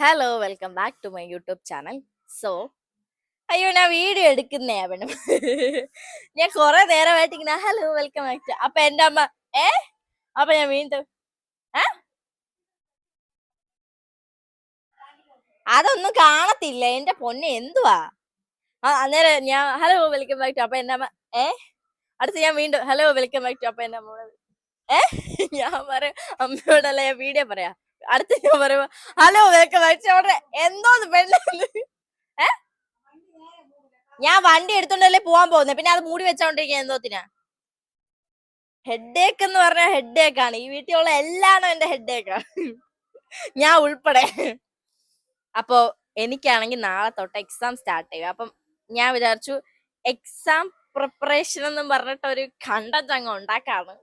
Hello welcome back to my YouTube channel. So അയ്യോ ഞാൻ video എടുക്കുന്നേ അവനും ഞാൻ കുറെ നേരമായിട്ട് ഇങ്ങനെ ഹലോ വെൽക്കം ബാക്ക് ടു അപ്പൊ എന്റെ അമ്മ ഏ അപ്പൊ ഞാൻ വീണ്ടും ഏ അതൊന്നും കാണത്തില്ല എന്റെ പൊന്നെ എന്തുവാ. അന്നേരം ഞാൻ ഹലോ വെൽക്കം ബാക്ക് ടു അപ്പൊ എന്റെ അമ്മ ഏ അടുത്ത് ഞാൻ വീണ്ടും ഹലോ വെൽക്കം ബാക്ക് ടു അപ്പൊ എന്റെ അമ്മ ഏ ഞാൻ പറയാം അമ്മയോടല്ല ഞാൻ വീഡിയോ പറയാ. അടുത്ത് ഞാൻ പറയുമ്പോ ഹലോ വെൽക്കം ബാക്ക് ടു അവിടെ എന്തോന്ന് പെണ്ണെന്ന്. ഞാൻ വണ്ടി എടുത്തോണ്ടല്ലേ പോവാൻ പോകുന്നത്, പിന്നെ അത് മൂടി വെച്ചോണ്ടിരിക്കുക എന്തോത്തിനാ. ഹെഡേക്ക് എന്ന് പറഞ്ഞാൽ ഹെഡേക്ക് ആണ്. ഈ വീട്ടിലുള്ള എല്ലാണും എന്റെ ഹെഡേക്കാണ്, ഞാൻ ഉൾപ്പെടെ. അപ്പോ എനിക്കാണെങ്കിൽ നാളെ തൊട്ട് എക്സാം സ്റ്റാർട്ട് ചെയ്യും. അപ്പം ഞാൻ വിചാരിച്ചു എക്സാം പ്രിപ്പറേഷൻ എന്നും പറഞ്ഞിട്ട് ഒരു കണ്ടന്റ് അങ്ങ് ഉണ്ടാക്കാണ്.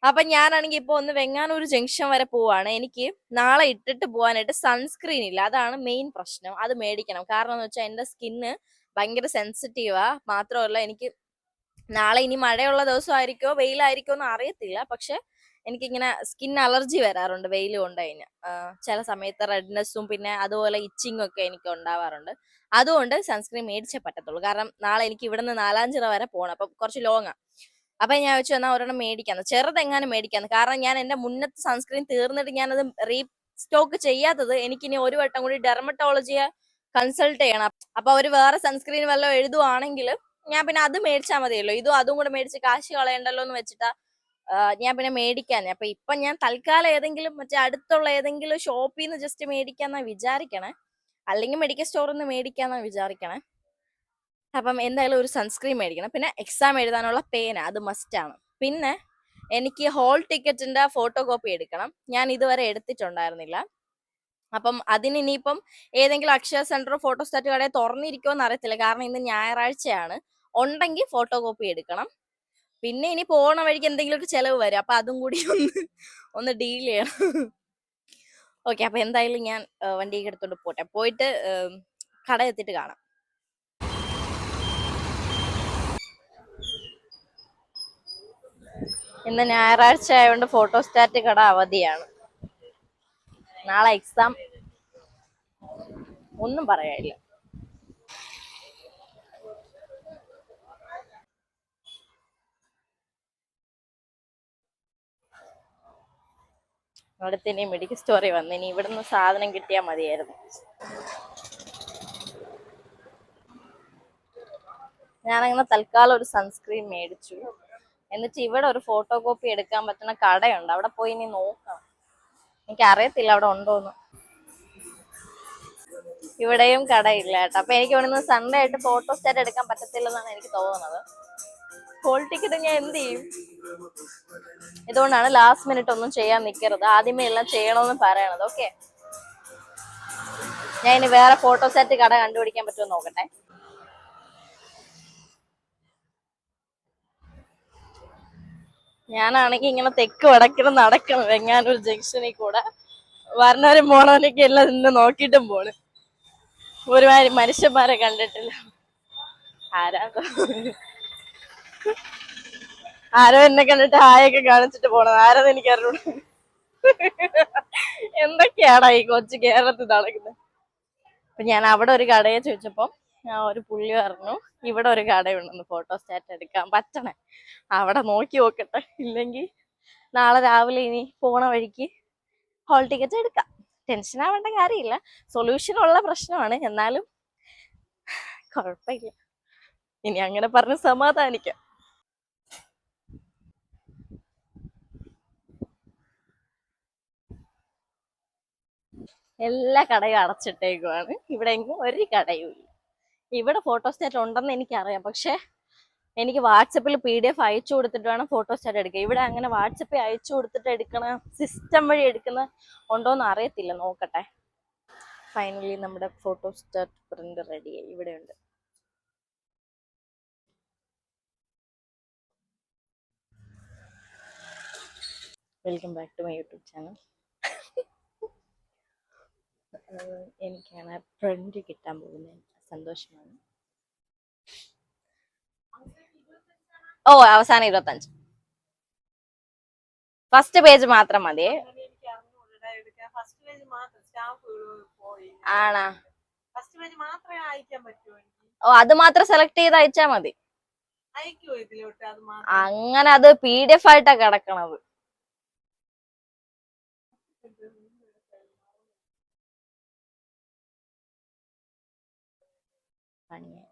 അപ്പൊ ഞാനാണെങ്കിൽ ഇപ്പൊ ഒന്ന് വെങ്ങാനൂർ ജംഗ്ഷൻ വരെ പോവാണ്. എനിക്ക് നാളെ ഇട്ടിട്ട് പോവാനായിട്ട് സൺസ്ക്രീൻ ഇല്ല, അതാണ് മെയിൻ പ്രശ്നം. അത് മേടിക്കണം. കാരണം എന്ന് വെച്ചാൽ എന്റെ സ്കിന്ന് ഭയങ്കര സെൻസിറ്റീവാ. മാത്രമല്ല എനിക്ക് നാളെ ഇനി മഴയുള്ള ദിവസമായിരിക്കോ വെയിലായിരിക്കോ എന്ന് അറിയത്തില്ല. പക്ഷെ എനിക്കിങ്ങനെ സ്കിൻ അലർജി വരാറുണ്ട് വെയിൽ കൊണ്ട് കഴിഞ്ഞാൽ. ചില സമയത്ത് റെഡ്നെസ്സും പിന്നെ അതുപോലെ ഇച്ചിങ്ങും ഒക്കെ എനിക്ക് ഉണ്ടാവാറുണ്ട്. അതുകൊണ്ട് സൺസ്ക്രീൻ മേടിച്ചേ പറ്റത്തുള്ളൂ. കാരണം നാളെ എനിക്ക് ഇവിടുന്ന് നാലാഞ്ചിറ വരെ പോകണം, അപ്പം കുറച്ച് ലോങ്ങാ. അപ്പൊ ഞാൻ വെച്ചു എന്നാൽ ഒരെണ്ണം മേടിക്കാന്ന്, ചെറുതെങ്ങാനും മേടിക്കാന്ന്. കാരണം ഞാൻ എന്റെ മുന്നത്തെ സൺസ്ക്രീൻ തീർന്നിട്ട് ഞാനത് റീസ്റ്റോക്ക് ചെയ്യാത്തത് എനിക്കിനി ഒരു വട്ടം കൂടി ഡെർമറ്റോളജിയെ കൺസൾട്ട് ചെയ്യണം. അപ്പൊ അവര് വേറെ സൺസ്ക്രീൻ വല്ലതും എഴുതുവാണെങ്കിൽ ഞാൻ പിന്നെ അത് മേടിച്ചാൽ മതിയല്ലോ. ഇതും അതും കൂടെ മേടിച്ച് കാശ് കളയണ്ടല്ലോ എന്ന് വെച്ചിട്ടാ ഞാൻ പിന്നെ മേടിക്കാന്നെ. അപ്പൊ ഇപ്പൊ ഞാൻ തൽക്കാലം ഏതെങ്കിലും മറ്റേ അടുത്തുള്ള ഏതെങ്കിലും ഷോപ്പിൽ നിന്ന് ജസ്റ്റ് മേടിക്കാന്നാ വിചാരിക്കണേ, അല്ലെങ്കിൽ മെഡിക്കൽ സ്റ്റോറിൽ നിന്ന് മേടിക്കാന്നാ വിചാരിക്കണേ. അപ്പം എന്തായാലും ഒരു സൺസ്ക്രീൻ മേടിക്കണം. പിന്നെ എക്സാം എഴുതാനുള്ള പേന അത് മസ്റ്റ് ആണ്. പിന്നെ എനിക്ക് ഹോൾ ടിക്കറ്റിന്റെ ഫോട്ടോ കോപ്പി എടുക്കണം. ഞാൻ ഇതുവരെ എടുത്തിട്ടുണ്ടായിരുന്നില്ല. അപ്പം അതിന് ഇനിയിപ്പം ഏതെങ്കിലും അക്ഷയ സെന്ററോ ഫോട്ടോസ്റ്റാറ്റ് കടയോ തുറന്നിരിക്കുമോ എന്ന് അറിയത്തില്ല. കാരണം ഇന്ന് ഞായറാഴ്ചയാണ്. ഉണ്ടെങ്കിൽ ഫോട്ടോ കോപ്പി എടുക്കണം. പിന്നെ ഇനി പോണ വഴിക്ക് എന്തെങ്കിലും ഒരു ചെലവ് വരും, അപ്പൊ അതും കൂടി ഒന്ന് ഡീൽ ചെയ്യണം. ഓക്കെ, അപ്പൊ എന്തായാലും ഞാൻ വണ്ടിയൊക്കെ എടുത്തോണ്ട് പോട്ടെ. പോയിട്ട് കട എത്തിയിട്ട് കാണാം. ഇന്ന് ഞായറാഴ്ച ആയതുകൊണ്ട് ഫോട്ടോസ്റ്റാറ്റ് കട അവധിയാണ്. നാളെ എക്സാം, ഒന്നും പറയാനില്ല. അടുത്ത് ഇനി മെഡിക്കൽ സ്റ്റോറിൽ വന്ന് ഇനി ഇവിടുന്ന് സാധനം കിട്ടിയാൽ മതിയായിരുന്നു. ഞാനങ്ങനെ തൽക്കാലം ഒരു സൺസ്ക്രീൻ മേടിച്ചു. എന്നിട്ട് ഇവിടെ ഒരു ഫോട്ടോ കോപ്പി എടുക്കാൻ പറ്റുന്ന കടയുണ്ട്, അവിടെ പോയി ഇനി നോക്കണം. എനിക്ക് അറിയത്തില്ല അവിടെ ഉണ്ടോന്ന്. ഇവിടെയും കടയില്ല കേട്ടോ. അപ്പൊ എനിക്ക് ഇവിടുന്ന് സൺഡേ ആയിട്ട് ഫോട്ടോസ്റ്റാറ്റ് എടുക്കാൻ പറ്റത്തില്ലെന്നാണ് എനിക്ക് തോന്നുന്നത്. ഹോൾ ടിക്കറ്റ് ഞാൻ എന്ത് ചെയ്യും? ഇതുകൊണ്ടാണ് ലാസ്റ്റ് മിനിറ്റ് ഒന്നും ചെയ്യാൻ നിൽക്കരുത്, ആദ്യമേ എല്ലാം ചെയ്യണമെന്ന് പറയണത്. ഓക്കെ, ഞാൻ ഇനി വേറെ ഫോട്ടോസ്റ്റാറ്റ് കട കണ്ടുപിടിക്കാൻ പറ്റുമോ നോക്കട്ടെ. ഞാനാണെങ്കിൽ ഇങ്ങനെ തെക്ക് വടക്കണം നടക്കണം വെങ്ങാനൂർ ജംഗ്ഷനിൽ കൂടെ. വരണവരും പോണവരൊക്കെ എല്ലാം നിന്ന് നോക്കിയിട്ടും പോണ്. ഒരുമാതിരി മനുഷ്യന്മാരെ കണ്ടിട്ടില്ല. ആരോ എന്നെ കണ്ടിട്ട് ഹായൊക്കെ കാണിച്ചിട്ട് പോണത്, ആരെന്ന് എനിക്കറിഞ്ഞൂട. എന്തൊക്കെയാടാ ഈ കൊച്ചു കേരളത്തിൽ നടക്കുന്നത്. അപ്പൊ ഞാൻ അവിടെ ഒരു കടയെ ചോദിച്ചപ്പോ ഞാൻ ഒരു പുള്ളി പറഞ്ഞു ഇവിടെ ഒരു കടയുണ്ടെന്ന് ഫോട്ടോസ്റ്റാറ്റ് എടുക്കാൻ പറ്റണേ. അവിടെ നോക്കി നോക്കട്ടെ, ഇല്ലെങ്കിൽ നാളെ രാവിലെ ഇനി പോണ വഴിക്ക് ഹോൾ ടിക്കറ്റ് എടുക്കാം. ടെൻഷൻ ആവേണ്ട കാര്യമില്ല, സൊല്യൂഷൻ ഉള്ള പ്രശ്നമാണ്. എന്നാലും കുഴപ്പമില്ല, ഇനി അങ്ങനെ പറഞ്ഞ് സമാധാനിക്കാം. എല്ലാ കടയും അടച്ചിട്ടേക്കുവാണ്. ഇവിടെ എങ്ങും ഒരു കടയും ഇല്ല. ഇവിടെ ഫോട്ടോസ്റ്റാറ്റ് ഉണ്ടെന്ന് എനിക്കറിയാം, പക്ഷെ എനിക്ക് വാട്സപ്പിൽ PDF അയച്ചു കൊടുത്തിട്ട് വേണം ഫോട്ടോസ്റ്റാറ്റ് എടുക്കുക. ഇവിടെ അങ്ങനെ വാട്സപ്പിൽ അയച്ചു കൊടുത്തിട്ട് എടുക്കണ സിസ്റ്റം വഴി എടുക്കുന്ന ഉണ്ടോന്ന് അറിയത്തില്ല, നോക്കട്ടെ. ഫൈനലി നമ്മുടെ ഫോട്ടോസ്റ്റാറ്റ് പ്രിന്റ് റെഡിയായി, ഇവിടെ ഉണ്ട്. Welcome back to my YouTube channel. എനിക്കാണ് പ്രിന്റ് കിട്ടാൻ പോകുന്നത്, സന്തോഷമാണ്. ഓ, അവസാനം 25. ഫസ്റ്റ് പേജ് മാത്രം മതി. ആണാ? ഓ, അത് മാത്രം സെലക്ട് ചെയ്ത് അയച്ചാ മതി. അങ്ങനെ അത് PDF ആയിട്ടാ കിടക്കണത്. പണിയായി.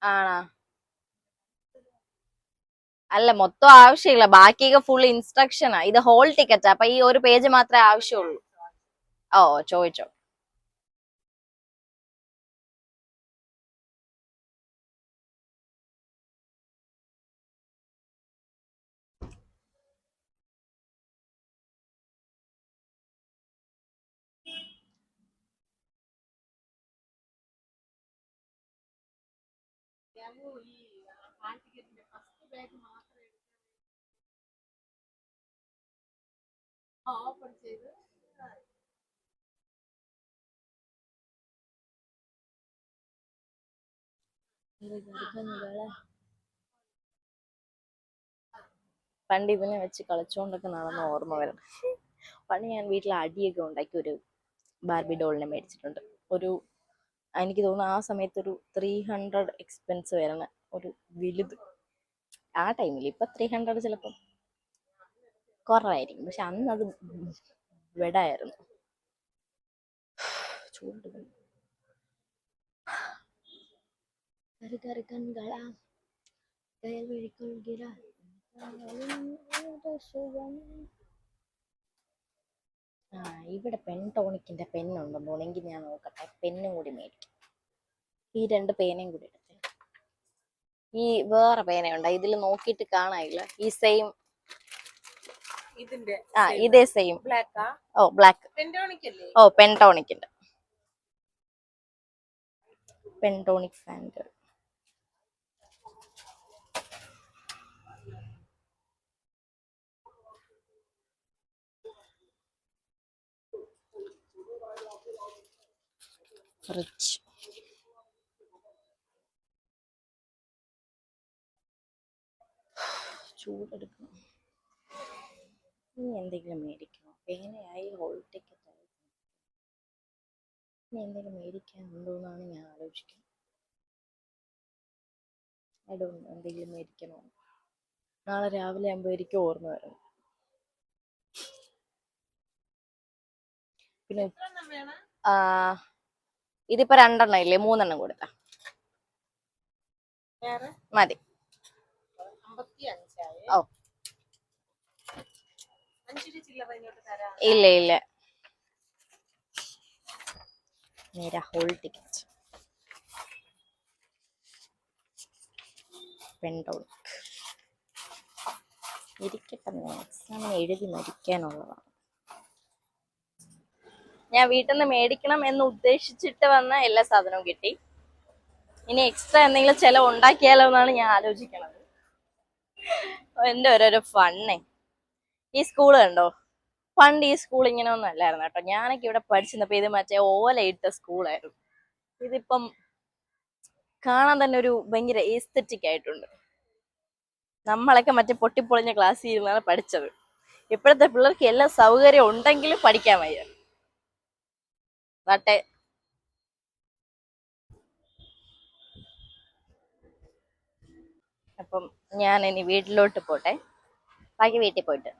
ആണോ? അല്ല, മൊത്തം ആവശ്യമില്ല, ബാക്കിയൊക്കെ ഫുൾ ഇൻസ്ട്രക്ഷനാ. ഇത് ഹോൾ ടിക്കറ്റാ, അപ്പൊ ഈ ഒരു പേജ് മാത്രമേ ആവശ്യമുള്ളൂ. ഓ, ചോദിച്ചോ. പണ്ട് ഇവനെ വെച്ച് കളിച്ചോണ്ടൊക്കെ നടന്ന ഓർമ്മ വരണം. പണ്ട് ഞാൻ വീട്ടിൽ അടിയൊക്കെ ഉണ്ടാക്കി ഒരു ബാർബി ഡോളിനെ മേടിച്ചിട്ടുണ്ട്. ഒരു, എനിക്ക് തോന്നുന്നു ആ സമയത്ത് ഒരു 300 എക്സ്പെൻസ് വരണ ഒരു വലുത് ആ ടൈമിൽ. ഇപ്പൊ 300 ചിലപ്പം കുറവായിരിക്കും, പക്ഷെ അന്ന് അത് വെടായിരുന്നു. ചൂട് ഇവിടെ പെൻടോണിക്കിന്റെ പെന്നുണ്ടെന്ന് തോന്നെങ്കിൽ ഞാൻ നോക്കട്ടെ. പെന്നും കൂടി മേടിക്കും. ഈ 2 പേനയും കൂടി എടുത്തേ. ഈ വേറെ പേനയുണ്ട്, ഇതിൽ നോക്കിയിട്ട് കാണാനില്ല. ഈ സെയിം, ഇതേ സെയിം. ഓ, ബ്ലാക്ക്. ഓ, പെൻടോണിക്കിന്റെ പെൻടോണിക് ഫാൻഡ്. ഫ്രിഡ്ജ്. ചൂടെടുക്കണം. ഇനി എന്തെങ്കിലും മേടിക്കണോ? പേനയായി, ഹോൾ ടിക്കറ്റ് ആയി. ഇനി എന്തെങ്കിലും മേടിക്കാനുണ്ടോന്നാണ് ഞാൻ ആലോചിക്കുന്നത്. എന്തെങ്കിലും മേടിക്കണോ? നാളെ രാവിലെ ആകുമ്പോ എനിക്ക് ഓർമ്മ വരണം. പിന്നെ ഇതിപ്പോ 2 എണ്ണം ഇല്ലേ, 3 എണ്ണം കൊടുത്താ മതി. ഓ, ഇല്ല ഇല്ല. मेरा होल टिकट പെൻടോണിക് ഇരിക്കട്ടെ. എക്സാമിന് എഴുതി മരിക്കാനുള്ളതാണ്. ഞാൻ വീട്ടിൽ നിന്ന് മേടിക്കണം എന്ന് ഉദ്ദേശിച്ചിട്ട് വന്ന എല്ലാ സാധനവും കിട്ടി. ഇനി എക്സ്ട്രാ എന്തെങ്കിലും ചിലവ് ഉണ്ടാക്കിയാലോ എന്നാണ് ഞാൻ ആലോചിക്കണത്. എന്റെ ഓരോരോ ഫണ്ണേ. ഈ സ്കൂള് കണ്ടോ? പണ്ട് ഈ സ്കൂൾ ഇങ്ങനെ ഒന്നും അല്ലായിരുന്നു കേട്ടോ. ഞാനൊക്കെ ഇവിടെ പഠിച്ചിരുന്നപ്പോ ഇത് മറ്റേ ഓല ഇട്ട സ്കൂളായിരുന്നു. ഇതിപ്പം കാണാൻ തന്നെ ഒരു ഭയങ്കര എസ്തെറ്റിക് ആയിട്ടുണ്ട്. നമ്മളൊക്കെ മറ്റേ പൊട്ടിപ്പൊളിഞ്ഞ ക്ലാസ്സിൽ ഇരുന്നാണ് പഠിച്ചത്. ഇപ്പോഴത്തെ പിള്ളേർക്ക് എല്ലാ സൗകര്യം ഉണ്ടെങ്കിലും പഠിക്കാൻ വയ്യ. വട്ടെ അപ്പം ഞാൻ ഇനി വീട്ടിലോട്ട് പോട്ടെ. ബാക്കി വീട്ടിൽ പോയിട്ട്.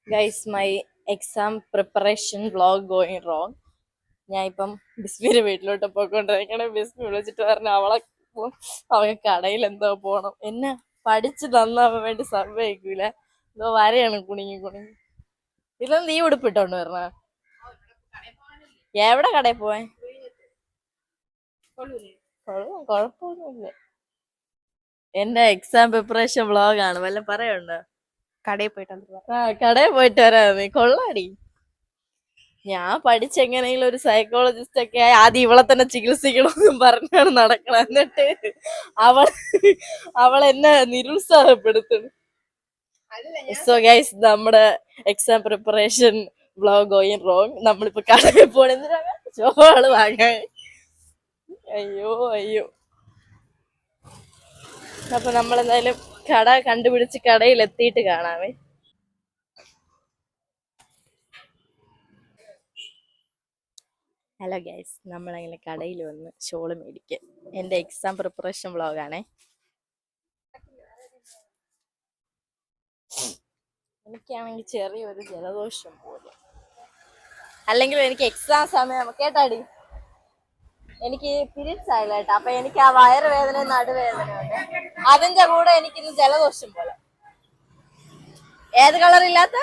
Guys, my exam preparation vlog going wrong. ഞാൻ ഇപ്പം ബിസ്മിയുടെ വീട്ടിലോട്ട് പോയിക്കൊണ്ടിരിക്കണേ. ബിസ്മി വിളിച്ചിട്ട് പറഞ്ഞു അവൾക്ക് കടയിൽ എന്തോ പോണം. എന്നെ പഠിച്ചു തന്നാൻ വേണ്ടി സമ്മതിക്കൂല. എന്തോ വരെയാണ് കുണുങ്ങി കുണുങ്ങി. ഇതൊന്നും നീ ഉടുപ്പിട്ടോണ്ട് വരണ? എവിടെ കടയിൽ പോവാൻ? കൊഴപ്പൊന്നുമില്ല. എന്റെ എക്സാം പ്രിപ്പറേഷൻ വ്ലോഗാണ്. വല്ല പറയണ്ടോ? കടയിൽ പോയിട്ട് കടയിൽ പോയിട്ട് വരാ. നീ കൊള്ളാടി. ഞാൻ പഠിച്ചെങ്ങനെയെങ്കിലും ഒരു സൈക്കോളജിസ്റ്റ് ഒക്കെ ആയി ആദ്യം ഇവളെ തന്നെ ചികിത്സിക്കണമെന്നും പറഞ്ഞാണ് നടക്കണം. എന്നിട്ട് അവൾ അവൾ എന്നെ നിരുത്സാഹപ്പെടുത്തുന്നു. സോ ഗൈസ്, നമ്മുടെ exam preparation vlog going wrong. നമ്മളിപ്പോ കടയിൽ പോണെന്തിനാണ്? ചോള് വാങ്ങാൻ. അയ്യോ അയ്യോ. അപ്പൊ നമ്മളെന്തായാലും കട കണ്ടുപിടിച്ച് കടയിൽ എത്തിയിട്ട് കാണാമേ. ഹലോ ഗൈസ്, നമ്മളങ്ങനെ കടയിൽ വന്ന് ഷോള് മേടിക്കാൻ. എന്റെ എക്സാം പ്രിപ്പറേഷൻ വ്ലോഗാണേ. എനിക്കാണെങ്കിൽ ചെറിയൊരു ജലദോഷം പോലെ. അല്ലെങ്കിൽ എനിക്ക് എക്സാം സമയം കേട്ടാടി, എനിക്ക് പീരീഡ്സ് ആയില്ല കേട്ടോ. അപ്പൊ എനിക്ക് ആ വയറുവേദന നടുവേദനയുണ്ട്. അതിന്റെ കൂടെ എനിക്കിന്ന് ജലദോഷം പോലെ. ഏത് കളറില്ലാത്ത?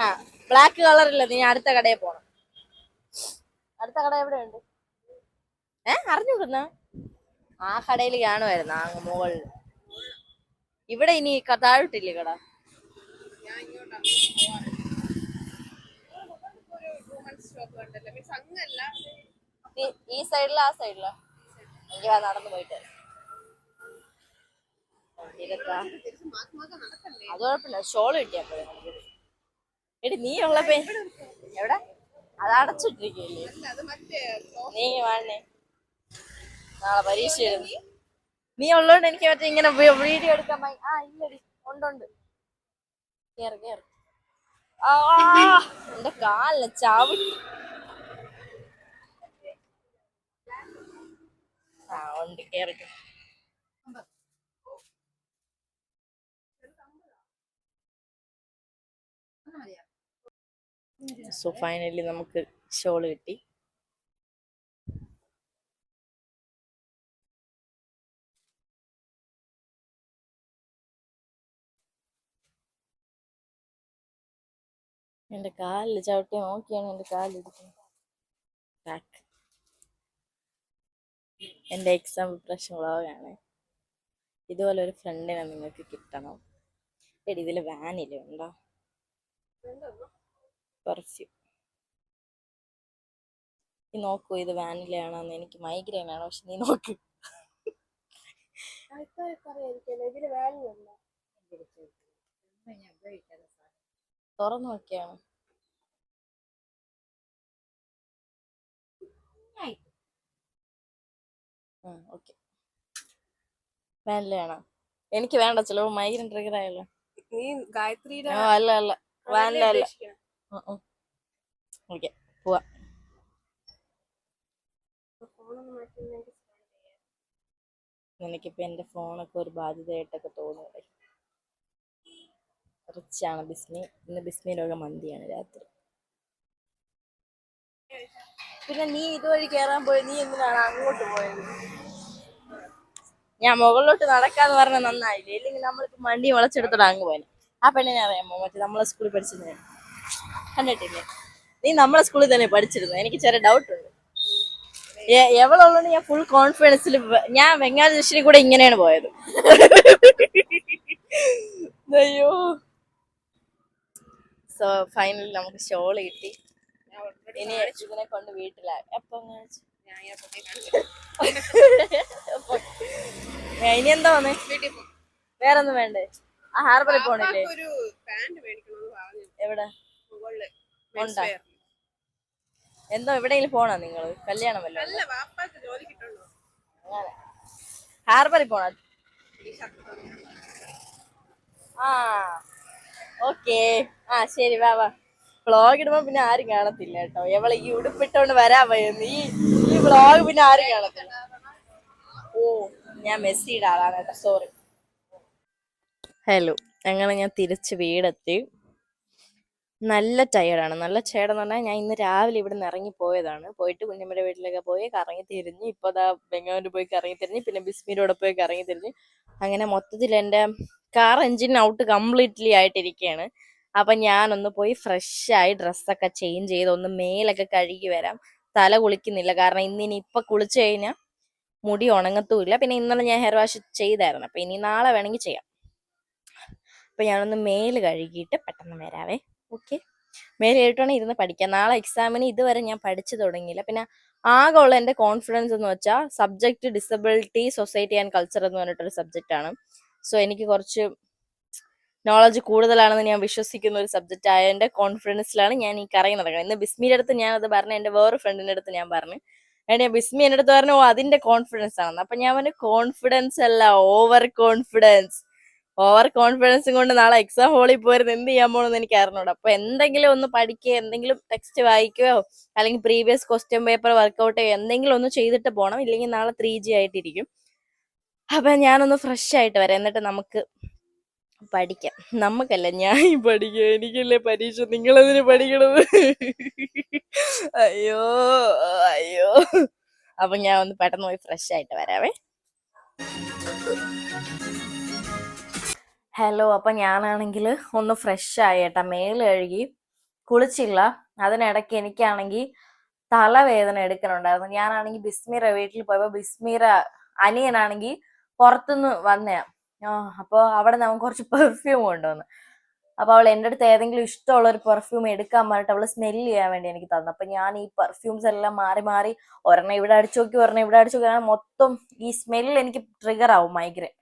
ആ, ബ്ലാക്ക് കളറില്ല. നീ അടുത്ത കടയിൽ പോണം. അടുത്ത കട എവിടെയുണ്ട്? അറിഞ്ഞുകൂടുന്ന ആ കടയിൽ കാണുമായിരുന്നു, ആ മുകളിൽ. ഇവിടെ ഇനി താഴോട്ടില്ലേ കട? ഈ സൈഡില ആ സൈഡില? എനിക്ക് നടന്നു പോയിട്ട് അത് കുഴപ്പമില്ല. ഷോള് കിട്ടിയപ്പോഴേ എടി നീ ഉള്ളപ്പോ എവിടെ? അത് അടച്ചിട്ടിരിക്കല്ലേ. നീ വേണേ നാളെ പരീക്ഷ എഴുതി. നീ ഉള്ളോണ്ട് എനിക്ക് മറ്റേ ഇങ്ങനെ വീഡിയോ എടുക്കാൻ ഇല്ലടി. ഉണ്ട്. കേറ് കേറ്. എന്റെ കാലിന് ചവിട്ടി. ഉണ്ട്, കേറി. സോ ഫൈനലി നമുക്ക് ഷോള് കിട്ടി. എന്റെ കാലില് ചവിട്ടി നോക്കിയാണ് എന്റെ കാലിരിക്കുന്നത്. എന്റെ എക്സാം പ്രിപ്പറേഷൻ വ്ളോഗാണ്. ഇതുപോലെ ഒരു ഫ്രണ്ടിനെ നിങ്ങൾക്ക് കിട്ടണം. എടി ഇതില് വാനില ഉണ്ടോ? പെർഫ്യൂം. നീ നോക്കൂ, ഇത് വാനില ആണോന്ന്. എനിക്ക് മൈഗ്രെയിൻ ആണ്, പക്ഷെ നീ നോക്ക്. തുറന്നു നോക്കിയാണ്. ഓക്കെ, വാനിലയാണോ? എനിക്ക് വേണ്ട, ചിലപ്പോ മൈഗ്രെയിൻ ട്രിഗർ ആയല്ലോ. അല്ല അല്ല, വാനില അല്ല. ഓക്കെ, പോവാ. എനിക്കിപ്പോ എന്റെ ഫോണൊക്കെ ഒരു ബാധ്യതയായിട്ടൊക്കെ തോന്നുന്നു. റിച്ചാണ് ബിസ്മി. ഇന്ന് ബിസ്മിയിലൊക്കെ മന്തിയാണ് രാത്രി. പിന്നെ നീ ഇതുവഴി കേറാൻ പോയി, നീ എന്തിനാണ് അങ്ങോട്ട് പോയത്? ഞാൻ മുകളിലോട്ട് നടക്കാന്ന് പറഞ്ഞ നന്നായില്ലേ? ഇല്ലെങ്കിൽ നമ്മളിപ്പോ വണ്ടി വളച്ചെടുത്തോണ്ട് അങ്ങ് പോയി. ആ പെണ്ണിനെ അറിയാമോ? മറ്റേ നമ്മളെ സ്കൂളിൽ പഠിച്ചിരുന്നേ, കണ്ടിട്ടില്ലേ? നീ നമ്മളെ സ്കൂളിൽ തന്നെ പഠിച്ചിരുന്നു. എനിക്ക് ചെറിയ ഡൗട്ട് ഉണ്ട്. എവളുള്ളതുകൊണ്ട് ഞാൻ ഫുൾ കോൺഫിഡൻസിൽ. ഞാൻ വെങ്ങാലശ്ശേരി കൂടെ ഇങ്ങനെയാണ് പോയത്. അയ്യോ. സോ ഫൈനലി നമുക്ക് ഷോള് കിട്ടി. ഇനി ഇതിനെ കൊണ്ട് വീട്ടിലായി. എപ്പൊ ഇനി എന്താ വന്നേ? വേറൊന്നും വേണ്ടേ? ആ ഹാർബറിൽ പോണില്ലേ? എവിടെ ഉണ്ടാ? എന്തോ എവിടെയെങ്കിലും പോണോ നിങ്ങള്? കല്യാണം വല്ലോ? അങ്ങനെ ഹാർബറിൽ പോണ? ആ ഓക്കേ. ശരി, വാ വാ. വ്ളോഗ് ഇടുമ്പോ പിന്നെ ആരും കാണത്തില്ല കേട്ടോ. എവളെ ഈ ഉടുപ്പിട്ടോണ്ട് വരാൻ പോയെന്ന്. ഈ വ്ളോഗ് പിന്നെ ആരും കാണത്തില്ല. ഓ, ഞാൻ മെസ്സിയുടെ ആളാണ് കേട്ടോ, സോറി. ഹലോ, അങ്ങനെ ഞാൻ തിരിച്ച് വീടെത്തി. നല്ല ടയേർഡാണ്. നല്ല ടയേർഡെന്ന് പറഞ്ഞാൽ ഞാൻ ഇന്ന് രാവിലെ ഇവിടെ നിന്ന് ഇറങ്ങി പോയതാണ്. പോയിട്ട് കുഞ്ഞമ്മയുടെ വീട്ടിലൊക്കെ പോയി കറങ്ങി തിരിഞ്ഞ് ഇപ്പൊ ദാ ബംഗാളൂർ പോയി കറങ്ങി തിരിഞ്ഞ്, പിന്നെ ബിസ്മിയുടെ പോയി കറങ്ങി തിരിഞ്ഞ്. അങ്ങനെ മൊത്തത്തിൽ എൻ്റെ കാർ എഞ്ചിൻ ഔട്ട് കംപ്ലീറ്റ്ലി ആയിട്ടിരിക്കുകയാണ്. അപ്പൊ ഞാനൊന്ന് പോയി ഫ്രഷായി ഡ്രസ്സൊക്കെ ചേഞ്ച് ചെയ്ത് ഒന്ന് മേലൊക്കെ കഴുകി വരാം. തല കുളിക്കുന്നില്ല, കാരണം ഇന്നിനി ഇപ്പൊ കുളിച്ചു കഴിഞ്ഞാൽ മുടി ഉണങ്ങത്തുമില്ല. പിന്നെ ഇന്നലെ ഞാൻ ഹെയർ വാഷ് ചെയ്തായിരുന്നു. അപ്പൊ ഇനി നാളെ വേണമെങ്കിൽ ചെയ്യാം. അപ്പൊ ഞാനൊന്ന് മേല് കഴുകിയിട്ട് പെട്ടെന്ന് വരാവേ. ഓക്കെ. മേലെ ഏഴുവാണെങ്കിൽ ഇരുന്ന് പഠിക്കാം. നാളെ എക്സാമിന് ഇതുവരെ ഞാൻ പഠിച്ചു തുടങ്ങിയില്ല. പിന്നെ ആകെ ഉള്ള എൻ്റെ കോൺഫിഡൻസ് എന്ന് വെച്ചാൽ subject disability society and culture എന്ന് പറഞ്ഞിട്ടൊരു സബ്ജക്റ്റ് ആണ്. സോ എനിക്ക് കുറച്ച് നോളജ് കൂടുതലാണെന്ന് ഞാൻ വിശ്വസിക്കുന്ന ഒരു സബ്ജക്റ്റ് ആയ എൻ്റെ കോൺഫിഡൻസിലാണ് ഞാൻ ഈ കറങ്ങി നടക്കുന്നത്. ഇന്ന് ബിസ്മിയുടെ അടുത്ത് ഞാൻ അത് പറഞ്ഞു, എൻ്റെ വേറെ ഫ്രണ്ടിൻ്റെ അടുത്ത് ഞാൻ പറഞ്ഞു. ഞാൻ ബിസ്മി എൻ്റെ അടുത്ത് പറഞ്ഞു, ഓ അതിന്റെ കോൺഫിഡൻസ് ആണെന്ന്. അപ്പൊ ഞാൻ പറഞ്ഞു കോൺഫിഡൻസ് അല്ല, ഓവർ കോൺഫിഡൻസ്. ഓവർ കോൺഫിഡൻസും കൊണ്ട് നാളെ എക്സാം ഹോളിൽ പോയിരുന്ന് എന്ത് ചെയ്യാൻ പോണെന്ന് എനിക്ക് അറിഞ്ഞൂടാ. അപ്പൊ എന്തെങ്കിലും ഒന്ന് പഠിക്കുക, എന്തെങ്കിലും ടെക്സ്റ്റ് വായിക്കുകയോ അല്ലെങ്കിൽ പ്രീവിയസ് ക്വസ്റ്റ്യൻ പേപ്പർ വർക്ക്ഔട്ട് ചെയ്യുക, എന്തെങ്കിലും ഒന്ന് ചെയ്തിട്ട് പോകണം. ഇല്ലെങ്കിൽ നാളെ 3G ആയിട്ടിരിക്കും. അപ്പൊ ഞാനൊന്ന് ഫ്രഷ് ആയിട്ട് വരാം, എന്നിട്ട് നമുക്ക് പഠിക്കാം. നമുക്കല്ല, ഞാൻ പഠിക്കാം, എനിക്കല്ലേ പരീക്ഷ, നിങ്ങളതിന് പഠിക്കണത്. അയ്യോ അയ്യോ. അപ്പൊ ഞാൻ ഒന്ന് പെട്ടെന്ന് പോയി ഫ്രഷ് ആയിട്ട് വരാവേ. ഹലോ. അപ്പൊ ഞാനാണെങ്കിൽ ഒന്ന് ഫ്രഷ് ആയേട്ടാ, മേല് കഴുകി കുളിച്ചില്ല. അതിനിടയ്ക്ക് എനിക്കാണെങ്കിൽ തലവേദന എടുക്കണുണ്ടായിരുന്നു. ഞാനാണെങ്കിൽ ബിസ്മീറ വീട്ടിൽ പോയപ്പോ ബിസ്മീറ അനിയനാണെങ്കിൽ പുറത്തുനിന്ന് വന്നയാ. അപ്പൊ അവിടെ നമുക്ക് കുറച്ച് പെർഫ്യൂം കൊണ്ടുവന്നു. അപ്പൊ അവൾ എൻ്റെ അടുത്ത് ഏതെങ്കിലും ഇഷ്ടമുള്ള ഒരു പെർഫ്യൂം എടുക്കാൻ പറഞ്ഞിട്ട് അവള് സ്മെല് ചെയ്യാൻ വേണ്ടി എനിക്ക് തന്നു. അപ്പൊ ഞാൻ ഈ പെർഫ്യൂംസ് എല്ലാം മാറി മാറി ഒരെണ്ണം ഇവിടെ അടിച്ചു നോക്കി, ഒരെണ്ണം ഇവിടെ അടിച്ചു നോക്കി, മൊത്തം ഈ സ്മെല്ല് എനിക്ക് ട്രിഗർ ആവും, മൈഗ്രെയിൻ.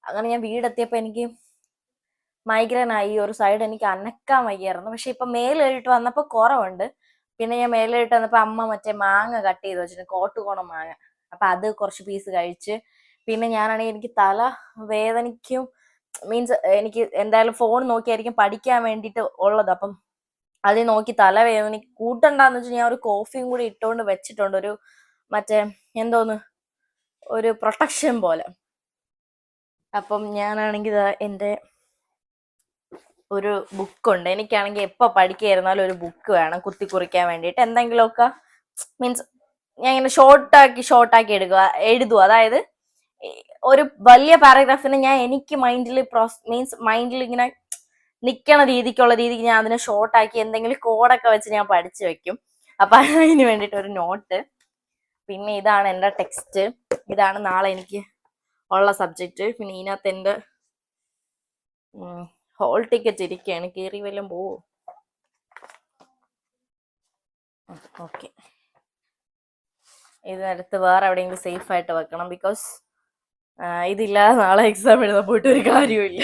അങ്ങനെ ഞാൻ വീടെത്തിയപ്പോ എനിക്ക് മൈഗ്രെയിൻ ആയി. ഒരു സൈഡ് എനിക്ക് അനക്കാൻ വയ്യായിരുന്നു. പക്ഷെ ഇപ്പൊ മേലിട്ട് വന്നപ്പോ കുറവുണ്ട്. പിന്നെ ഞാൻ മേലിട്ട് വന്നപ്പോ അമ്മ മറ്റേ മാങ്ങ കട്ട് ചെയ്ത് വെച്ചിട്ട്, കോട്ടുകോണം മാങ്ങ. അപ്പൊ അത് കുറച്ച് പീസ് കഴിച്ച്. പിന്നെ ഞാനാണെങ്കിൽ എനിക്ക് തല വേദനിക്കും, മീൻസ് എനിക്ക് എന്തായാലും ഫോൺ നോക്കിയായിരിക്കും പഠിക്കാൻ വേണ്ടിയിട്ട് ഉള്ളത്. അപ്പം അതിൽ നോക്കി തലവേദന കൂട്ടണ്ടെന്ന് വെച്ചാൽ ഞാൻ ഒരു കോഫിയും കൂടി ഇട്ടുകൊണ്ട് വെച്ചിട്ടുണ്ട്, ഒരു മറ്റേ എന്തോന്ന് ഒരു പ്രൊട്ടക്ഷൻ പോലെ. അപ്പം ഞാനാണെങ്കിൽ എൻ്റെ ഒരു ബുക്കുണ്ട്. എനിക്കാണെങ്കിൽ എപ്പോൾ പഠിക്കായിരുന്നാലും ഒരു ബുക്ക് വേണം കുത്തി കുറിക്കാൻ വേണ്ടിയിട്ട്. എന്തെങ്കിലുമൊക്കെ മീൻസ് ഞാൻ ഇങ്ങനെ ഷോർട്ടാക്കി എഴുതുക. അതായത് ഒരു വലിയ പാരഗ്രാഫിന് ഞാൻ എനിക്ക് മൈൻഡിൽ ഇങ്ങനെ നിൽക്കണ രീതിക്ക് ഞാൻ അതിനെ ഷോർട്ടാക്കി എന്തെങ്കിലും കോഡൊക്കെ വെച്ച് ഞാൻ പഠിച്ചു വെക്കും. അപ്പൊ അതിന് വേണ്ടിയിട്ട് ഒരു നോട്ട്. പിന്നെ ഇതാണ് എൻ്റെ ടെക്സ്റ്റ്. ഇതാണ് നാളെ എനിക്ക് ഉള്ള സബ്ജക്റ്റ്. പിന്നെ ഇതിനകത്ത് എൻ്റെ ഹോൾ ടിക്കറ്റ് ഇരിക്കുകയാണ്, കയറി വല്ലതും പോവോ? ഓക്കെ. ഇതിനടുത്ത് വേറെ എവിടെയെങ്കിലും സേഫ് ആയിട്ട് വെക്കണം. ബിക്കോസ് ഇതില്ലാതെ നാളെ എക്സാം എഴുതാൻ പോയിട്ട് ഒരു കാര്യമില്ല.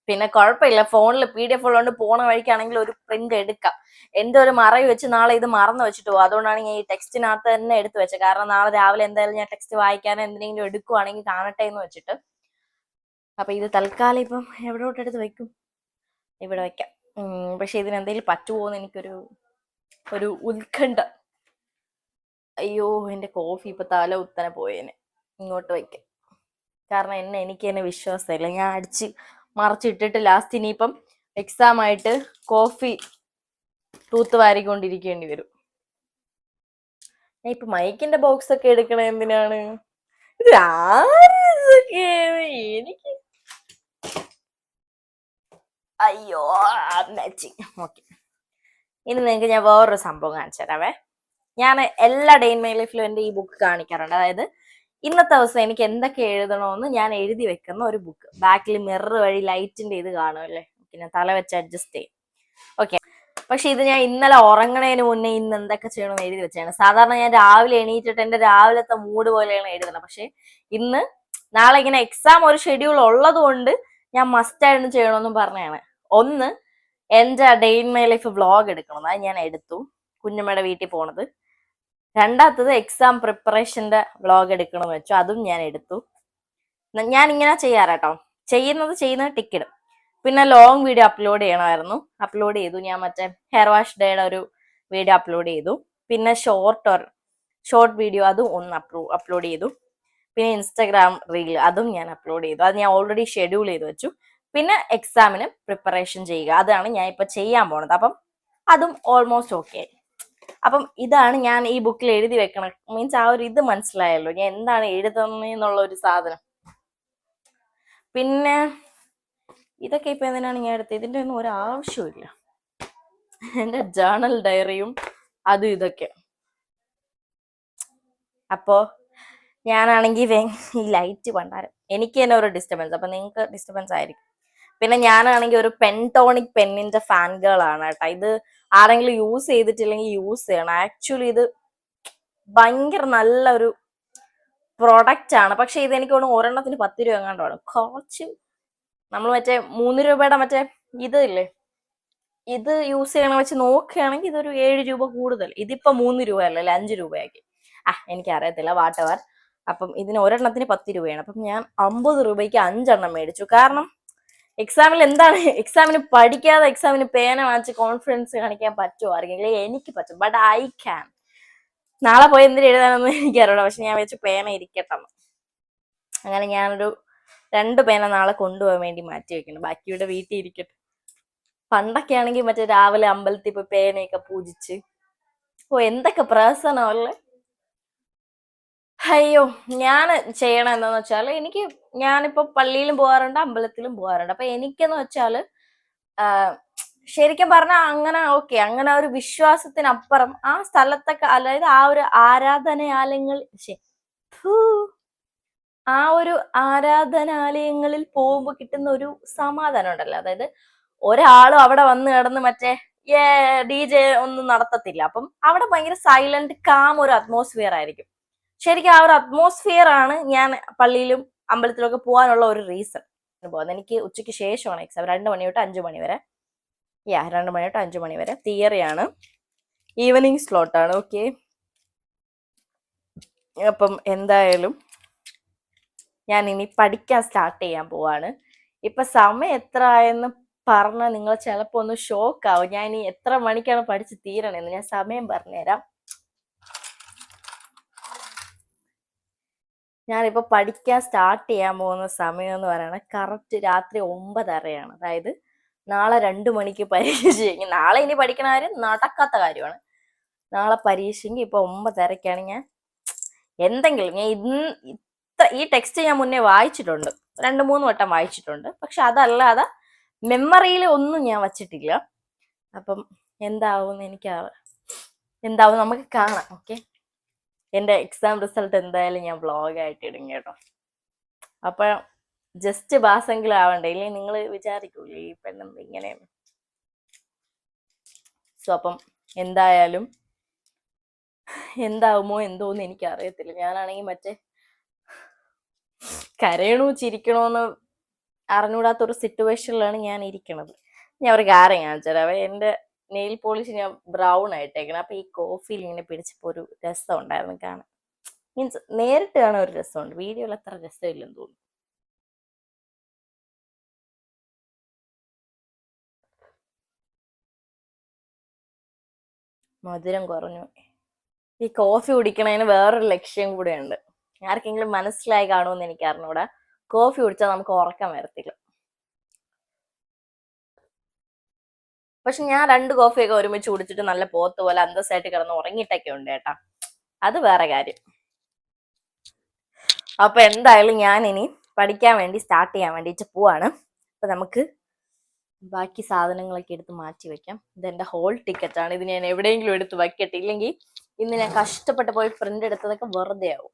പിന്നെ കുഴപ്പമില്ല, ഫോണിൽ PDF ഉള്ളതുകൊണ്ട് പോണ വഴിക്കാണെങ്കിൽ ഒരു പ്രിന്റ് എടുക്കാം. എൻ്റെ ഒരു മറവ് വെച്ച് നാളെ ഇത് മറന്നു വെച്ചിട്ട് പോകും. അതുകൊണ്ടാണ് ഞാൻ ഈ ടെക്സ്റ്റിനകത്ത് തന്നെ എടുത്തു വെച്ചത്. കാരണം നാളെ രാവിലെ എന്തായാലും ഞാൻ ടെക്സ്റ്റ് വായിക്കാനോ എന്തെങ്കിലും എടുക്കുവാണെങ്കിൽ കാണട്ടെ എന്ന് വെച്ചിട്ട്. അപ്പൊ ഇത് തൽക്കാലം ഇപ്പം എവിടോട്ടെടുത്ത് വെക്കും? ഇവിടെ വെക്കാം. പക്ഷെ ഇതിനെന്തെങ്കിലും പറ്റുമോന്ന് എനിക്കൊരു ഉത്കണ്ഠ. അയ്യോ, എൻ്റെ കോഫി ഇപ്പൊ തല ഉത്തനെ പോയേനെ. ഇങ്ങോട്ട് വയ്ക്കാം. കാരണം എനിക്ക് തന്നെ വിശ്വാസമില്ല. ഞാൻ അടിച്ച് മറിച്ചിട്ടിട്ട് ലാസ്റ്റ് ഇനിയിപ്പം എക്സാം ആയിട്ട് കോഫി തൂത്ത് വാരിക്കൊണ്ടിരിക്കേണ്ടി വരും. ഞാൻ ഇപ്പൊ മൈക്കിന്റെ ബോക്സ് ഒക്കെ എടുക്കണ എന്തിനാണ്? എനിക്ക് അയ്യോ ഓക്കെ. ഇനി നിങ്ങൾക്ക് ഞാൻ വേറൊരു സംഭവം കാണിച്ചു തരാവേ. ഞാൻ എല്ലാ ഡേ ഇൻ മൈ ലൈഫിലും എൻ്റെ ഈ ബുക്ക് കാണിക്കാറുണ്ട്. അതായത് ഇന്നത്തെ ദിവസം എനിക്ക് എന്തൊക്കെ എഴുതണമെന്ന് ഞാൻ എഴുതി വെക്കുന്ന ഒരു ബുക്ക്. ബാക്കിൽ മിറർ വഴി ലൈറ്റിന്റെ ഇത് കാണുമല്ലേ, പിന്നെ തല വെച്ച് അഡ്ജസ്റ്റ് ചെയ്യും. ഓക്കെ. പക്ഷെ ഇത് ഞാൻ ഇന്നലെ ഉറങ്ങണതിന് മുന്നേ ഇന്ന് എന്തൊക്കെ ചെയ്യണമെന്ന് എഴുതി വെച്ചാണ്. സാധാരണ ഞാൻ രാവിലെ എണീറ്റിട്ട് എൻ്റെ രാവിലത്തെ മൂഡ് പോലെയാണ് എഴുതുന്നത്. പക്ഷെ ഇന്ന് നാളെ ഇങ്ങനെ എക്സാം ഒരു ഷെഡ്യൂൾ ഉള്ളത് കൊണ്ട് ഞാൻ മസ്റ്റായിട്ട് ചെയ്യണമെന്നും പറഞ്ഞാണ്. ഒന്ന്, എൻ്റെ day in my life vlog എടുക്കണം. അത് ഞാൻ എടുത്തു, കുഞ്ഞമ്മയുടെ വീട്ടിൽ പോണത്. രണ്ടാമത്തത് എക്സാം പ്രിപ്പറേഷന്റെ വ്ളോഗ് എടുക്കണമെന്ന് വെച്ചു, അതും ഞാൻ എടുത്തു. ഞാൻ ഇങ്ങനെ ചെയ്യാറാട്ടോ, ചെയ്യുന്നത് ടിക്കിടും. പിന്നെ ലോങ് വീഡിയോ അപ്ലോഡ് ചെയ്യണമായിരുന്നു, അപ്ലോഡ് ചെയ്തു. ഞാൻ മറ്റേ ഹെയർ വാഷ് ഡേയുടെ ഒരു വീഡിയോ അപ്ലോഡ് ചെയ്തു. പിന്നെ ഷോർട്ട് വീഡിയോ അതും ഒന്ന് അപ്ലോഡ് ചെയ്തു. പിന്നെ ഇൻസ്റ്റാഗ്രാം റീൽ അതും ഞാൻ അപ്ലോഡ് ചെയ്തു. അത് ഞാൻ ഓൾറെഡി ഷെഡ്യൂൾ ചെയ്ത് വെച്ചു. പിന്നെ എക്സാമിന് പ്രിപ്പറേഷൻ ചെയ്യുക, അതാണ് ഞാൻ ഇപ്പൊ ചെയ്യാൻ പോണത്. അപ്പം അതും ഓൾമോസ്റ്റ് ഓക്കെ. അപ്പം ഇതാണ് ഞാൻ ഈ ബുക്കിൽ എഴുതി വെക്കണം. മീൻസ് ആ ഒരു ഇത് മനസ്സിലായല്ലോ ഞാൻ എന്താണ് എഴുതുന്നുള്ള ഒരു സാധനം. പിന്നെ ഇതൊക്കെ ഇപ്പൊ എന്തിനാണ് ഞാൻ എടുത്തത്? ഇതിന്റെ ഒന്നും ഒരു ആവശ്യമില്ല. എൻ്റെ ജേർണൽ ഡയറിയും അതും ഇതൊക്കെ. അപ്പോ ഞാനാണെങ്കിൽ ഈ ലൈറ്റ് പണ്ടാരം എനിക്ക് തന്നെ ഒരു ഡിസ്റ്റർബൻസ്, അപ്പൊ നിങ്ങൾക്ക് ഡിസ്റ്റർബൻസ് ആയിരിക്കും. പിന്നെ ഞാനാണെങ്കിൽ ഒരു പെൻടോണിക് പെന്നിന്റെ ഫാൻ ഗേൾ ആണ് കേട്ടോ. ഇത് ആരെങ്കിലും യൂസ് ചെയ്തിട്ടില്ലെങ്കിൽ യൂസ് ചെയ്യണം. ആക്ച്വലി ഇത് ഭയങ്കര നല്ലൊരു പ്രൊഡക്റ്റ് ആണ്. പക്ഷെ ഇത് എനിക്ക് തോന്നുന്നു ഒരെണ്ണത്തിന് 10 രൂപ എങ്ങാണ്ടാണ്. കുറച്ച് നമ്മൾ മറ്റേ 3 രൂപയുടെ മറ്റേ ഇത് ഇല്ലേ, ഇത് യൂസ് ചെയ്യണ വെച്ച് നോക്കുകയാണെങ്കിൽ ഇതൊരു 7 രൂപ കൂടുതൽ. ഇതിപ്പോ 3 രൂപയല്ലേ, 5 രൂപയാക്കി. എനിക്കറിയത്തില്ല, വാട്ടവർ. അപ്പം ഇതിന് ഒരെണ്ണത്തിന് 10 രൂപയാണ്. അപ്പം ഞാൻ 50 രൂപയ്ക്ക് 5 മേടിച്ചു. കാരണം എക്സാമിൽ എന്താണ്, എക്സാമിന് പഠിക്കാതെ എക്സാമിന് പേന വാങ്ങിച്ച് കോൺഫിഡൻസ് കാണിക്കാൻ പറ്റുമോ ആർക്കെങ്കിലും? എനിക്ക് പറ്റും, ബട്ട് ഐ ക്യാൻ. നാളെ പോയി എന്തിനു എഴുതാനൊന്നും എനിക്കറിയില്ല, പക്ഷെ ഞാൻ വെച്ച് പേന ഇരിക്കട്ടെ. അങ്ങനെ ഞാനൊരു 2 പേന നാളെ കൊണ്ടുപോകാൻ വേണ്ടി മാറ്റി വെക്കണം. ബാക്കിയുടെ വീട്ടിൽ ഇരിക്കട്ടെ. പണ്ടൊക്കെ ആണെങ്കിൽ മറ്റേ രാവിലെ അമ്പലത്തിൽ പോയി പേനയൊക്കെ പൂജിച്ച് എന്തൊക്കെ പ്രഹസനമല്ലേ. അയ്യോ, ഞാൻ ചെയ്യണം എന്താന്ന് വെച്ചാൽ ഞാനിപ്പോ പള്ളിയിലും പോകാറുണ്ട്, അമ്പലത്തിലും പോകാറുണ്ട്. അപ്പൊ എനിക്കെന്ന് വെച്ചാല് ശരിക്കും പറഞ്ഞാൽ അങ്ങനെ ഓക്കെ, അങ്ങനെ ഒരു വിശ്വാസത്തിനപ്പുറം ആ സ്ഥലത്തൊക്കെ, അതായത് ആ ഒരു ആരാധനാലയങ്ങൾ ആ ഒരു ആരാധനാലയങ്ങളിൽ പോകുമ്പോൾ കിട്ടുന്ന ഒരു സമാധാനം ഉണ്ടല്ലോ. അതായത് ഒരാളും അവിടെ വന്ന് കിടന്ന് മറ്റേ DJ ഒന്നും നടത്തത്തില്ല. അപ്പം അവിടെ ഭയങ്കര സൈലന്റ് കാം ഒരു അറ്റ്മോസ്ഫിയർ ആയിരിക്കും. ശരിക്കും ആ ഒരു അറ്റ്മോസ്ഫിയർ ആണ് ഞാൻ പള്ളിയിലും അമ്പലത്തിലൊക്കെ പോകാനുള്ള ഒരു റീസൺ. പോകുന്നത് എനിക്ക് ഉച്ചയ്ക്ക് ശേഷമാണ് എക്സാം, 2 മണി തൊട്ട് 5 മണി വരെ. 2 മണി തൊട്ട് 5 മണി വരെ തിയറിയാണ്, ഈവനിങ് സ്ലോട്ടാണ്. ഓക്കെ, അപ്പം എന്തായാലും ഞാൻ ഇനി പഠിക്കാൻ സ്റ്റാർട്ട് ചെയ്യാൻ പോവാണ്. ഇപ്പൊ സമയം എത്ര ആയെന്ന് പറഞ്ഞാൽ നിങ്ങൾ ചിലപ്പോ ഒന്ന് ഷോക്ക് ആവും. ഞാൻ ഇനി എത്ര മണിക്കാണ് പഠിച്ച് തീരണമെന്ന് ഞാൻ സമയം പറഞ്ഞുതരാം. ഞാനിപ്പോ പഠിക്കാൻ സ്റ്റാർട്ട് ചെയ്യാൻ പോകുന്ന സമയം എന്ന് പറയുന്നത് കറക്റ്റ് രാത്രി 9:30. അതായത് നാളെ 2 മണിക്ക് പരീക്ഷ. നാളെ ഇനി പഠിക്കണ കാര്യം നടക്കാത്ത കാര്യമാണ്. നാളെ പരീക്ഷയ്ക്ക് ഇപ്പൊ 9:30 ഞാൻ എന്തെങ്കിലും, ഞാൻ ഈ ടെക്സ്റ്റ് ഞാൻ മുന്നേ വായിച്ചിട്ടുണ്ട്, 2-3 വട്ടം വായിച്ചിട്ടുണ്ട്. പക്ഷെ അതല്ലാതെ മെമ്മറിയിൽ ഒന്നും ഞാൻ വച്ചിട്ടില്ല. അപ്പം എന്താവും നമുക്ക് കാണാം. ഓക്കെ, എന്റെ എക്സാം റിസൾട്ട് എന്തായാലും ഞാൻ വ്ളോഗായിട്ട് ഇടും കേട്ടോ. അപ്പൊ ജസ്റ്റ് പാസ്സെങ്കിലും ആവണ്ടേ, ഇല്ലെങ്കിൽ നിങ്ങൾ വിചാരിക്കൂലേ ഈ പെണ്ണെന്ത് ഇങ്ങനെയാണ്. സോ അപ്പം എന്തായാലും എന്താവുമോ എന്തോന്ന് എനിക്ക് അറിയത്തില്ല. ഞാനാണെങ്കിൽ മറ്റേ കരയണോ ചിരിക്കണോന്ന് അറിഞ്ഞൂടാത്തൊരു സിറ്റുവേഷനിലാണ് ഞാൻ ഇരിക്കണത്. ഞാൻ ഒരു കാര്യം കാണിച്ചുതരാം. എന്റെ നെയിൽ പോളിഷ് ഞാൻ ബ്രൗൺ ആയിട്ടേക്കണം. അപ്പൊ ഈ കോഫിയിൽ ഇങ്ങനെ പിടിച്ചപ്പോ ഒരു രസം ഉണ്ടായിരുന്നു കാണാൻ. മീൻസ് നേരിട്ട് കാണാൻ ഒരു രസമുണ്ട്, വീഡിയോയിൽ അത്ര രസമില്ലെന്ന് തോന്നുന്നു. മധുരം കുറഞ്ഞു. ഈ കോഫി കുടിക്കണതിന് വേറൊരു ലക്ഷ്യം കൂടെയുണ്ട്. ആർക്കെങ്കിലും മനസ്സിലായി കാണുമെന്ന് എനിക്ക് അറിഞ്ഞൂടാ. കോഫി കുടിച്ചാൽ നമുക്ക് ഉറക്കം വരത്തില്ല. പക്ഷെ ഞാൻ 2 കോഫിയൊക്കെ ഒരുമിച്ച് കുടിച്ചിട്ട് നല്ല പോത്ത് പോലെ അന്തസ്സായിട്ട് കിടന്ന് ഉറങ്ങിയിട്ടൊക്കെ ഉണ്ട് കേട്ടാ. അത് വേറെ കാര്യം. അപ്പൊ എന്തായാലും ഞാൻ ഇനി പഠിക്കാൻ വേണ്ടി സ്റ്റാർട്ട് ചെയ്യാൻ വേണ്ടിയിട്ട് പോവാണ്. അപ്പൊ നമുക്ക് ബാക്കി സാധനങ്ങളൊക്കെ എടുത്ത് മാറ്റി വെക്കാം. ഇതെന്റെ ഹോൾ ടിക്കറ്റ് ആണ്. ഇത് ഞാൻ എവിടെയെങ്കിലും എടുത്ത് വയ്ക്കട്ടെ, ഇല്ലെങ്കിൽ ഇന്ന് ഞാൻ കഷ്ടപ്പെട്ട് പോയി പ്രിന്റ് എടുത്തതൊക്കെ വെറുതെ ആവും.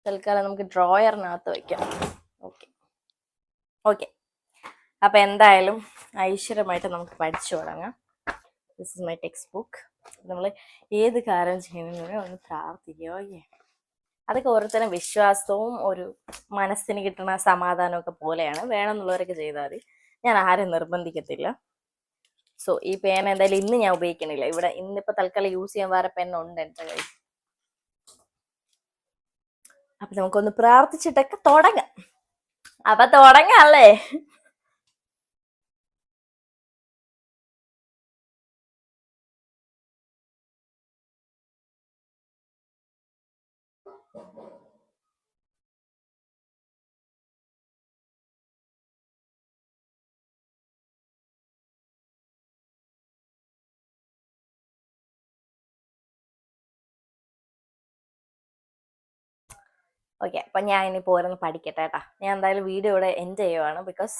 തൽക്കാലം നമുക്ക് ഡ്രോയറിനകത്ത് വയ്ക്കാം. ഓക്കെ. അപ്പൊ എന്തായാലും ഐശ്വര്യമായിട്ട് നമുക്ക് പഠിച്ചു തുടങ്ങാം. This is my text book. നമ്മൾ ഏത് കാര്യം ചെയ്യുന്നതിനും ഒന്ന് പ്രാർത്ഥിക്കുക. അതൊക്കെ ഓരോരുത്തരും വിശ്വാസവും ഒരു മനസ്സിന് കിട്ടുന്ന സമാധാനവും ഒക്കെ പോലെയാണ്. വേണമെന്നുള്ളവരൊക്കെ ചെയ്താൽ മതി. ഞാൻ ആരും നിർബന്ധിക്കത്തില്ല. സോ ഈ പേന എന്തായാലും ഇന്ന് ഞാൻ ഉപയോഗിക്കണില്ല. ഇന്നിപ്പോ തൽക്കാലം യൂസ് ചെയ്യാൻ വേറെ പെണ്ണുണ്ട് എൻ്റെ കയ്യിൽ. അപ്പൊ നമുക്കൊന്ന് പ്രാർത്ഥിച്ചിട്ടൊക്കെ തുടങ്ങാം. അപ്പൊ തുടങ്ങാല്ലേ? ഓക്കെ, അപ്പൊ ഞാൻ ഇനി പോരുന്ന് പഠിക്കട്ടെ കേട്ടാ. ഞാൻ എന്തായാലും വീഡിയോ ഇവിടെ എൻഡ് ചെയ്യുവാണ്. ബിക്കോസ്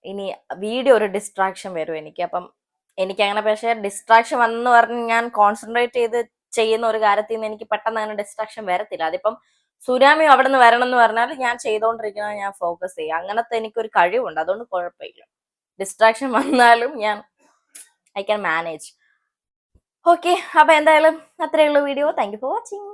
ഇനി വീഡിയോ ഒരു ഡിസ്ട്രാക്ഷൻ വരും എനിക്ക്. അപ്പം എനിക്കങ്ങനെ പക്ഷേ ഡിസ്ട്രാക്ഷൻ വന്നെന്ന് പറഞ്ഞ് ഞാൻ കോൺസെൻട്രേറ്റ് ചെയ്ത് ചെയ്യുന്ന ഒരു കാര്യത്തിൽ നിന്ന് എനിക്ക് പെട്ടെന്ന് അങ്ങനെ ഡിസ്ട്രാക്ഷൻ വരത്തില്ല. അതിപ്പം സുനാമി അവിടെ നിന്ന് വരണം എന്ന് പറഞ്ഞാൽ ഞാൻ ചെയ്തോണ്ടിരിക്കുന്നത് ഞാൻ ഫോക്കസ് ചെയ്യും. അങ്ങനത്തെ എനിക്കൊരു കഴിവുണ്ട്, അതുകൊണ്ട് കുഴപ്പമില്ല. ഡിസ്ട്രാക്ഷൻ വന്നാലും ഐ ക്യാൻ മാനേജ്. ഓക്കെ, അപ്പൊ എന്തായാലും അത്രയുള്ള video. Thank you for watching.